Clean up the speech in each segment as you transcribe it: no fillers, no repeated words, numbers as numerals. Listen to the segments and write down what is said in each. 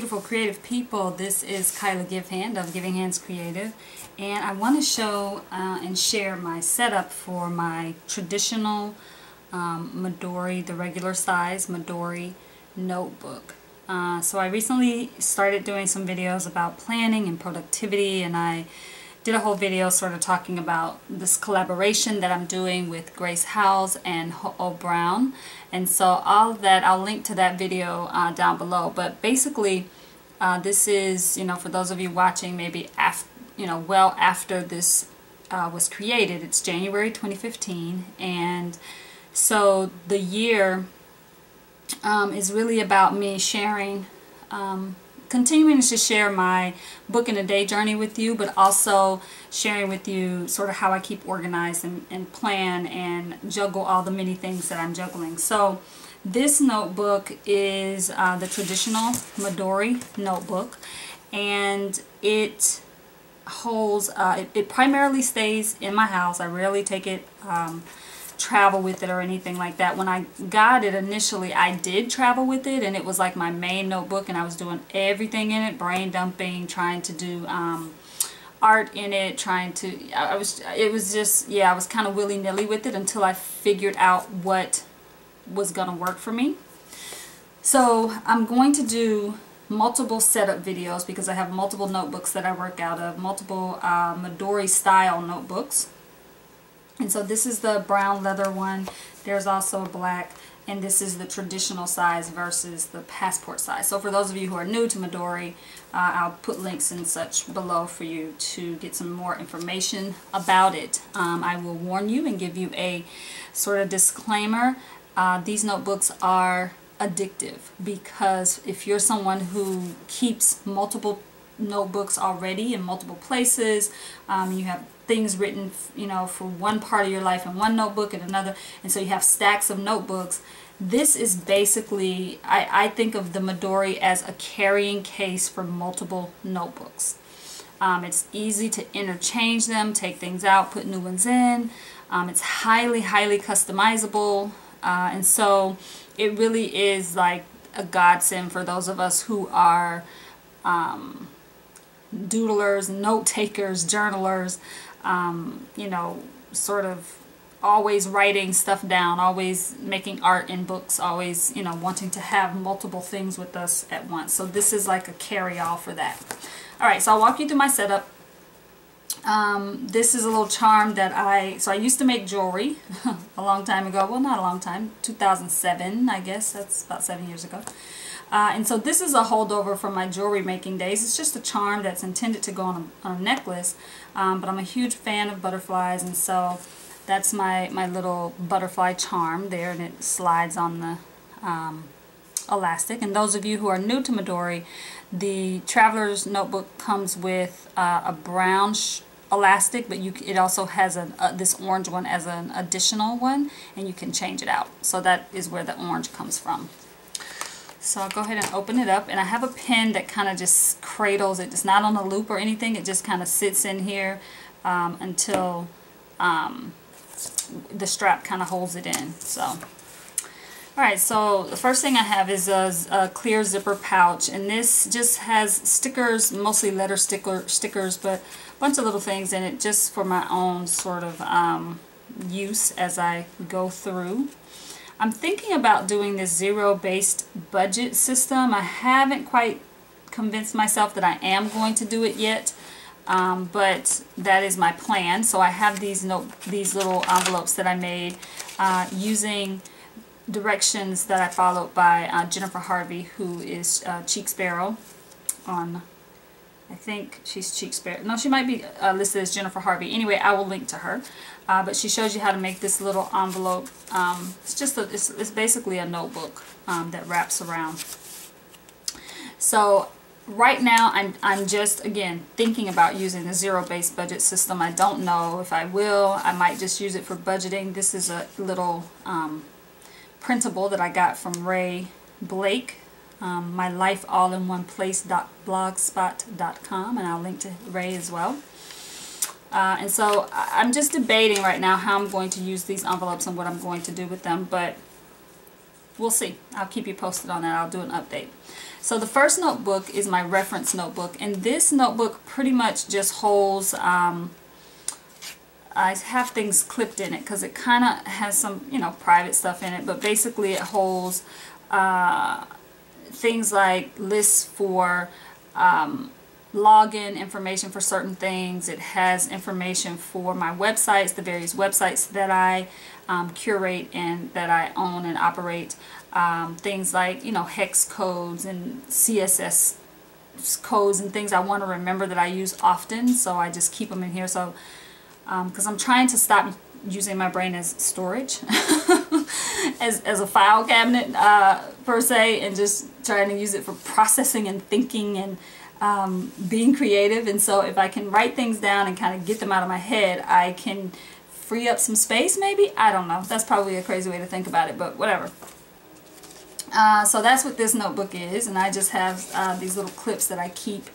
beautiful creative people. This is Kyla Givehand of Giving Hands Creative, and I want to show and share my setup for my traditional Midori, the regular size Midori notebook. So I recently started doing some videos about planning and productivity, and I did a whole video sort of talking about this collaboration that I'm doing with Grace Howes and Ho Brown. And so all of that, I'll link to that video down below. But basically, this is, for those of you watching maybe after, well after this was created. It's January 2015, and so the year is really about me sharing, continuing to share my book in a day journey with you, but also sharing with you sort of how I keep organized and plan and juggle all the many things that I'm juggling. So this notebook is the traditional Midori notebook, and it holds, it primarily stays in my house. I rarely take it travel with it or anything like that. When I got it initially, I did travel with it, and it was like my main notebook, and I was doing everything in it, brain dumping, trying to do art in it, I was kind of willy-nilly with it until I figured out what was gonna work for me. So I'm going to do multiple setup videos because I have multiple notebooks that I work out of, multiple Midori style notebooks. And so this is the brown leather one. There's also a black, and this is the traditional size versus the passport size. So for those of you who are new to Midori, I'll put links and such below for you to get some more information about it. I will warn you and give you a sort of disclaimer. These notebooks are addictive, because if you're someone who keeps multiple notebooks already in multiple places, you have things written for one part of your life in one notebook and another, and so you have stacks of notebooks. This is basically, I think of the Midori as a carrying case for multiple notebooks. It's easy to interchange them, take things out, put new ones in. It's highly customizable, and so it really is like a godsend for those of us who are doodlers, note takers, journalers, sort of always writing stuff down, always making art in books, always, wanting to have multiple things with us at once. So this is like a carry-all for that. Alright, so I'll walk you through my setup. This is a little charm that I used to make jewelry a long time ago. Well, not a long time, 2007, I guess. That's about 7 years ago. And so this is a holdover from my jewelry making days. It's just a charm that's intended to go on a necklace, but I'm a huge fan of butterflies, and so that's my little butterfly charm there, and it slides on the elastic. And those of you who are new to Midori, the Travelers Notebook comes with a brown elastic, but it also has this orange one as an additional one, and you can change it out. So that is where the orange comes from. So I'll go ahead and open it up, and I have a pin that kind of just cradles it. It's not on a loop or anything. It just kind of sits in here until the strap kind of holds it in. So, alright, so the first thing I have is a clear zipper pouch, and this just has stickers, mostly letter stickers, but a bunch of little things in it just for my own sort of use as I go through. I'm thinking about doing this zero-based budget system. I haven't quite convinced myself that I am going to do it yet, but that is my plan. So I have these little envelopes that I made using directions that I followed by Jennifer Harvey, who is Cheek Sparrow on, I think she's Cheek Sparrow. No, she might be listed as Jennifer Harvey. Anyway, I will link to her. But she shows you how to make this little envelope. It's basically a notebook that wraps around. So right now I'm just, again, thinking about using the zero-based budget system. I don't know if I will. I might just use it for budgeting. This is a little printable that I got from Ray Blake. My life all in one place.blogspot.com, and I'll link to Ray as well. And so I'm just debating right now how I'm going to use these envelopes and what I'm going to do with them, but we'll see. I'll keep you posted on that. I'll do an update. So the first notebook is my reference notebook, and this notebook pretty much just holds, I have things clipped in it because it kind of has some, you know, private stuff in it, but basically it holds things like lists for login information for certain things. It has information for my websites, the various websites that I curate and that I own and operate. Things like, you know, hex codes and CSS codes and things I want to remember that I use often, so I just keep them in here. So because I'm trying to stop using my brain as storage as a file cabinet per se, and just trying to use it for processing and thinking and being creative. And so if I can write things down and kind of get them out of my head, I can free up some space maybe. I don't know. That's probably a crazy way to think about it, but whatever. So that's what this notebook is, and I just have these little clips that I keep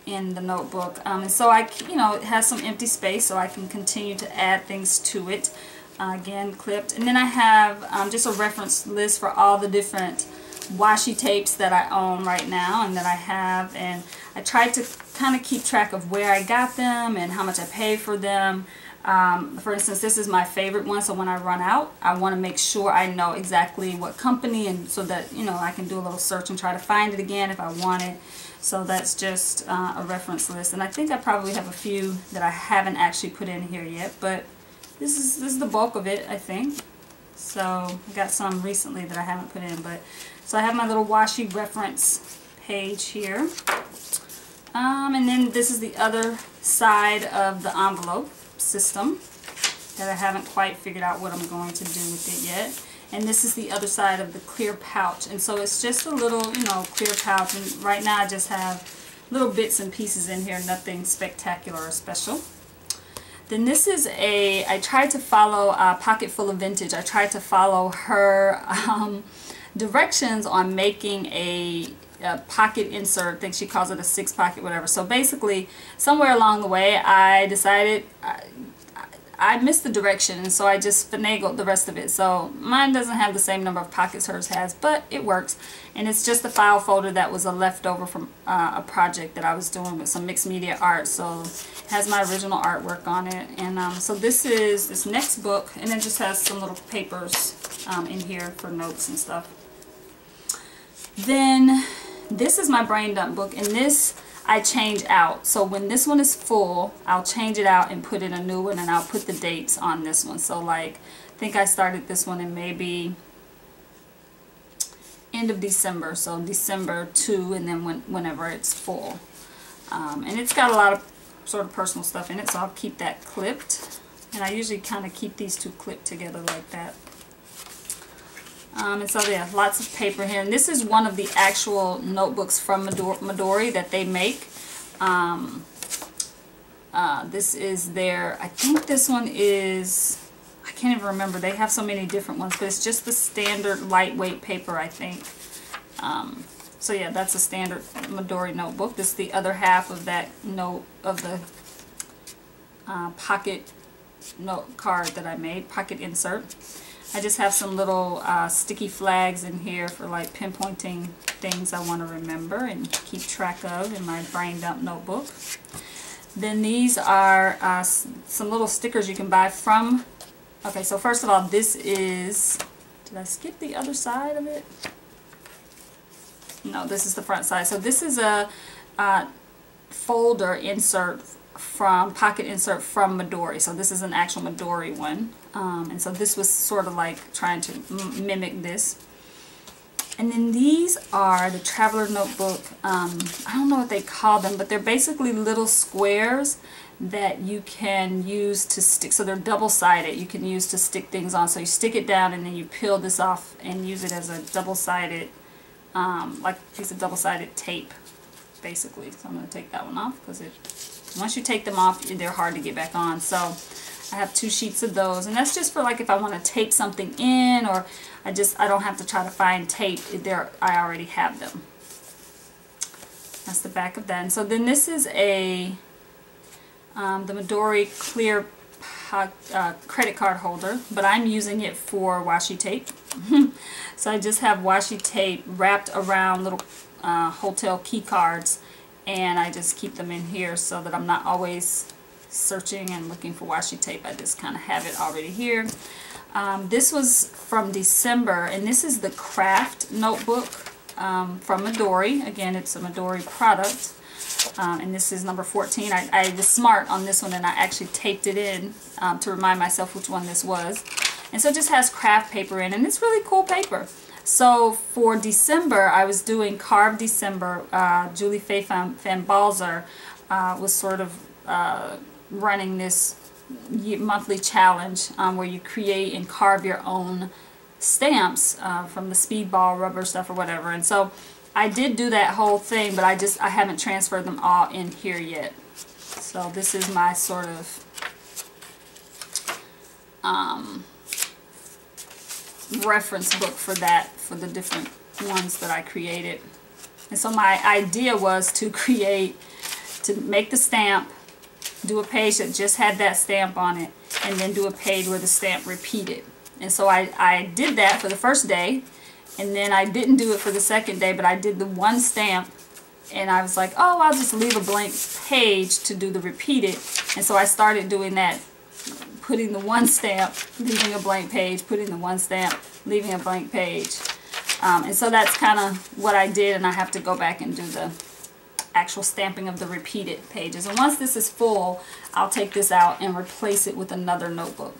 in the notebook. And so you know, it has some empty space so I can continue to add things to it. Again, clipped. And then I have just a reference list for all the different washi tapes that I own right now and that I have, and I tried to kind of keep track of where I got them and how much I paid for them. For instance, this is my favorite one, so when I run out, I want to make sure I know exactly what company, and so that, you know, I can do a little search and try to find it again if I want it. So that's just a reference list, and I think I probably have a few that I haven't actually put in here yet, but this is the bulk of it, I think. So I got some recently that I haven't put in, but so I have my little washi reference page here. And then this is the other side of the envelope system that I haven't quite figured out what I'm going to do with it yet. And this is the other side of the clear pouch. And so it's just a little, you know, clear pouch. And right now I just have little bits and pieces in here, nothing spectacular or special. Then this is I tried to follow Pocket Full of Vintage. I tried to follow her directions on making a pocket insert. I think she calls it a 6-pocket, whatever. So basically, somewhere along the way, I decided I missed the direction, and so I just finagled the rest of it. So mine doesn't have the same number of pockets hers has, but it works. And it's just a file folder that was a leftover from a project that I was doing with some mixed media art. So it has my original artwork on it. And so this is this next book, and it just has some little papers in here for notes and stuff. Then this is my brain dump book, and this I change out. So when this one is full, I'll change it out and put in a new one, and I'll put the dates on this one. So like, I think I started this one in maybe end of December, so December 2, and then whenever it's full. And it's got a lot of sort of personal stuff in it, so I'll keep that clipped. And I usually kind of keep these two clipped together like that. And so yeah, lots of paper here. And this is one of the actual notebooks from Midori that they make. This is their, I think this one is, I can't even remember. They have so many different ones, but it's just the standard lightweight paper, I think. So yeah, that's a standard Midori notebook. This is the other half of that note of the pocket note card that I made, pocket insert. I just have some little sticky flags in here for like pinpointing things I want to remember and keep track of in my brain dump notebook. Then these are some little stickers you can buy from, okay, so first of all, this is, did I skip the other side of it? No, this is the front side. So this is a folder insert from, pocket insert from Midori. So this is an actual Midori one. And so this was sort of like trying to mimic this. And then these are the Traveler Notebook, I don't know what they call them, but they're basically little squares that you can use to stick, so they're double-sided, you can use to stick things on. So you stick it down and then you peel this off and use it as a double-sided, like a piece of double-sided tape, basically. So I'm going to take that one off because once you take them off, they're hard to get back on. So I have 2 sheets of those, and that's just for like if I want to tape something in, or I don't have to try to find tape. I already have them. That's the back of that. And so then this is the Midori clear credit card holder, but I'm using it for washi tape. So I just have washi tape wrapped around little hotel key cards, and I just keep them in here so that I'm not always searching and looking for washi tape. I just kind of have it already here. This was from December, and this is the craft notebook from Midori. Again, it's a Midori product, and this is number 14. I was smart on this one, and I actually taped it in to remind myself which one this was. And so it just has craft paper in, and it's really cool paper. So for December, I was doing Carved December. Julie Faye Van Balzer was sort of running this monthly challenge where you create and carve your own stamps from the speedball rubber stuff or whatever. And so I did do that whole thing, but I haven't transferred them all in here yet. So this is my sort of reference book for that, for the different ones that I created. And so my idea was to make the stamp, do a page that just had that stamp on it, and then do a page where the stamp repeated. And so I did that for the first day, and then I didn't do it for the second day, but I did the one stamp, and I was like, oh, I'll just leave a blank page to do the repeated. And so I started doing that, putting the one stamp, leaving a blank page, putting the one stamp, leaving a blank page. And so that's kind of what I did, and I have to go back and do the actual stamping of the repeated pages. And once this is full, I'll take this out and replace it with another notebook.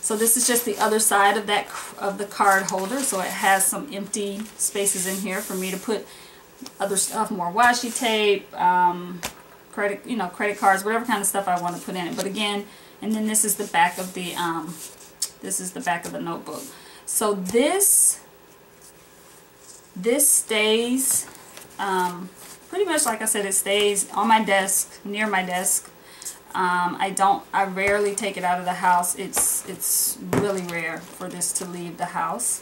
So this is just the other side of the card holder. So it has some empty spaces in here for me to put other stuff, more washi tape, credit cards, whatever kind of stuff I want to put in it. But again, and then this is the back of the notebook. So this stays pretty much, like I said, it stays on my desk, near my desk. I rarely take it out of the house. It's really rare for this to leave the house.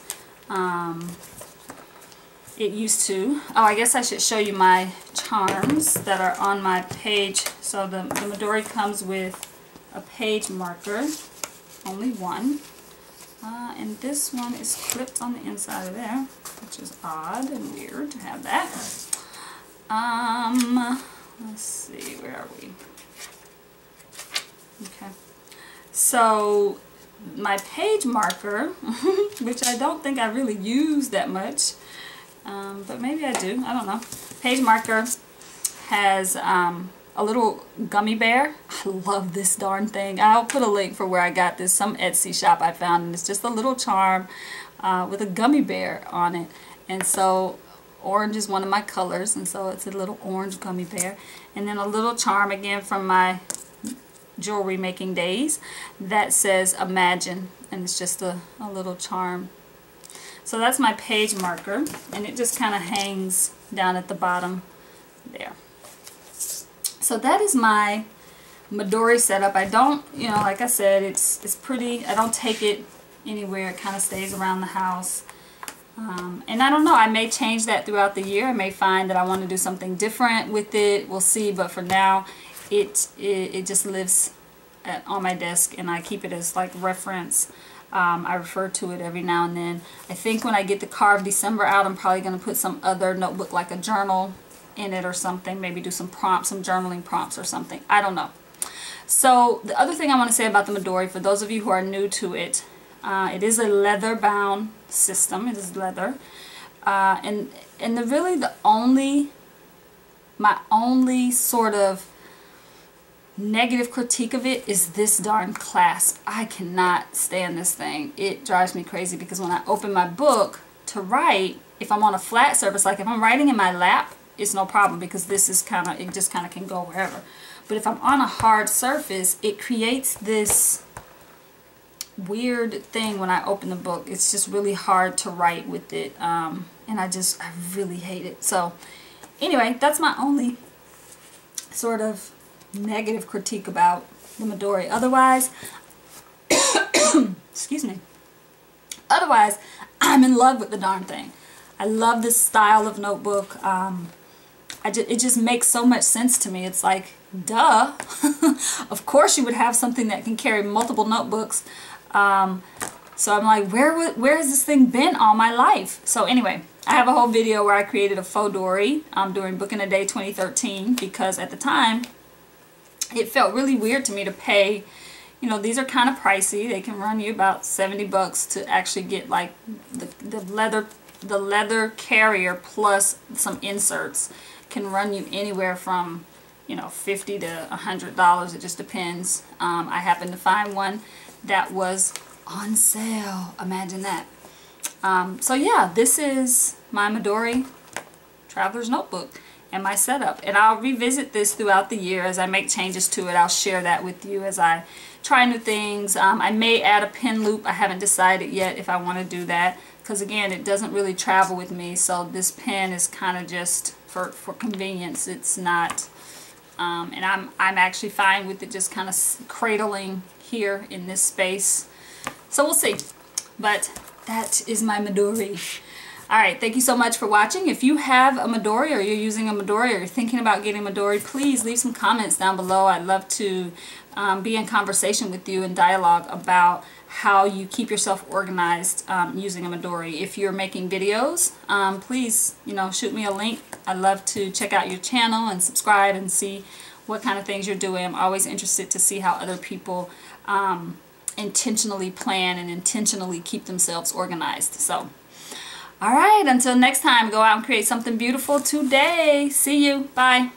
It used to. Oh, I guess I should show you my charms that are on my page. So the Midori comes with a page marker, only one. And this one is clipped on the inside of there, which is odd and weird to have that. Let's see, where are we? Okay. So my page marker, which I don't think I really use that much, but maybe I do, I don't know. Page marker has a little gummy bear. I love this darn thing. I'll put a link for where I got this, some Etsy shop I found, and it's just a little charm with a gummy bear on it. And so orange is one of my colors, and so it's a little orange gummy bear. And then a little charm again from my jewelry making days that says imagine, and it's just a little charm. So that's my page marker, and it just kind of hangs down at the bottom there. So that is my Midori setup. I don't, like I said, it's pretty. I don't take it anywhere. It kind of stays around the house. And I don't know, I may change that throughout the year. I may find that I want to do something different with it. We'll see, but for now it just lives on my desk, and I keep it as like reference. I refer to it every now and then. I think when I get the Carved December out, I'm probably going to put some other notebook, like a journal in it or something. Maybe do some prompts, some journaling prompts or something. I don't know. So the other thing I want to say about the Midori, for those of you who are new to it, it is a leather bound system. It is leather, and my only sort of negative critique of it is this darn clasp. I cannot stand this thing. It drives me crazy, because when I open my book to write, if I'm on a flat surface, like if I'm writing in my lap, it's no problem, because this is it just kind of can go wherever. But if I'm on a hard surface, it creates this weird thing when I open the book. It's just really hard to write with it, and I really hate it. So anyway, that's my only sort of negative critique about the Midori. Otherwise, excuse me, otherwise I'm in love with the darn thing. I love this style of notebook. It just makes so much sense to me. It's like, duh. Of course you would have something that can carry multiple notebooks. So I'm like, where has this thing been all my life? So anyway, I have a whole video where I created a faux dory during Book in a Day 2013, because at the time it felt really weird to me to pay, you know, these are kind of pricey. They can run you about 70 bucks to actually get like the leather carrier plus some inserts. Can run you anywhere from, you know, $50 to $100. It just depends. I happened to find one that was on sale. Imagine that. So yeah, this is my Midori Travelers Notebook and my setup. And I'll revisit this throughout the year as I make changes to it. I'll share that with you as I try new things. I may add a pen loop. I haven't decided yet if I want to do that, because again, it doesn't really travel with me. So this pen is kind of just for convenience. It's not, and I'm actually fine with it just kind of cradling here in this space. So we'll see. But that is my Midori. Alright, thank you so much for watching. If you have a Midori, or you're using a Midori, or you're thinking about getting a Midori, please leave some comments down below. I'd love to be in conversation with you and dialogue about how you keep yourself organized using a Midori. If you're making videos, please, you know, shoot me a link. I'd love to check out your channel and subscribe and see what kind of things you're doing. I'm always interested to see how other people intentionally plan and intentionally keep themselves organized. So, alright, until next time, go out and create something beautiful today. See you. Bye.